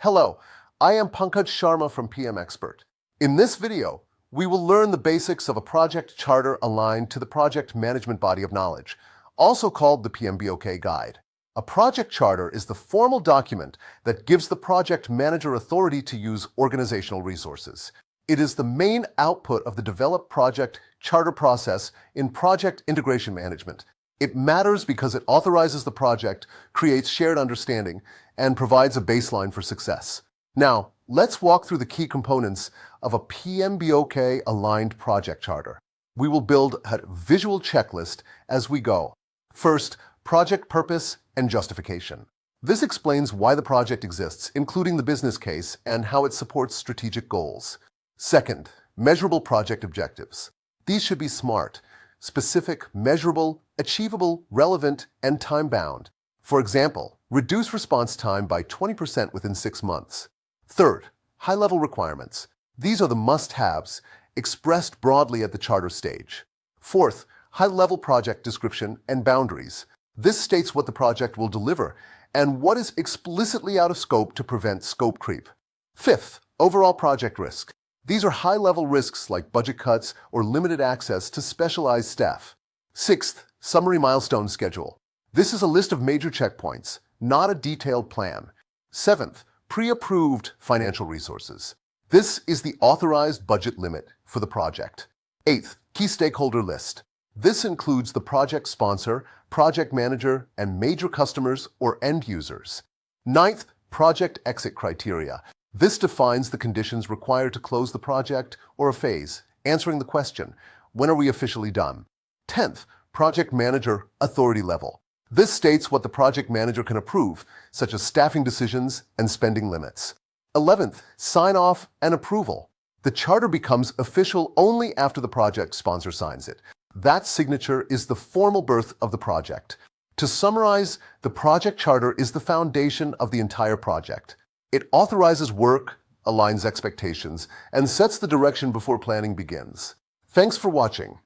Hello, I am Pankaj Sharma from PM Expert. In this video, we will learn the basics of a project charter aligned to the Project Management Body of Knowledge, also called the PMBOK Guide. A project charter is the formal document that gives the project manager authority to use organizational resources. It is the main output of the developed project charter process in project integration management. It matters because it authorizes the project, creates shared understanding, and provides a baseline for success. Now, let's walk through the key components of a PMBOK-aligned project charter. We will build a visual checklist as we go. First, project purpose and justification. This explains why the project exists, including the business case and how it supports strategic goals. Second, measurable project objectives. These should be SMART, specific, measurable, achievable, relevant, and time-bound. For example, reduce response time by 20% within 6 months. Third, high-level requirements. These are the must-haves, expressed broadly at the charter stage. Fourth, high-level project description and boundaries. This states what the project will deliver and what is explicitly out of scope to prevent scope creep. Fifth, overall project risk. These are high-level risks like budget cuts or limited access to specialized staff. Sixth, summary milestone schedule. This is a list of major checkpoints, not a detailed plan. Seventh, pre-approved financial resources. This is the authorized budget limit for the project. Eighth, key stakeholder list. This includes the project sponsor, project manager, and major customers or end users. Ninth, project exit criteria. This defines the conditions required to close the project or a phase, answering the question, when are we officially done? 10th, project manager authority level. This states what the project manager can approve, such as staffing decisions and spending limits. 11th, sign-off and approval. The charter becomes official only after the project sponsor signs it. That signature is the formal birth of the project. To summarize, the project charter is the foundation of the entire project. It authorizes work, aligns expectations, and sets the direction before planning begins. Thanks for watching.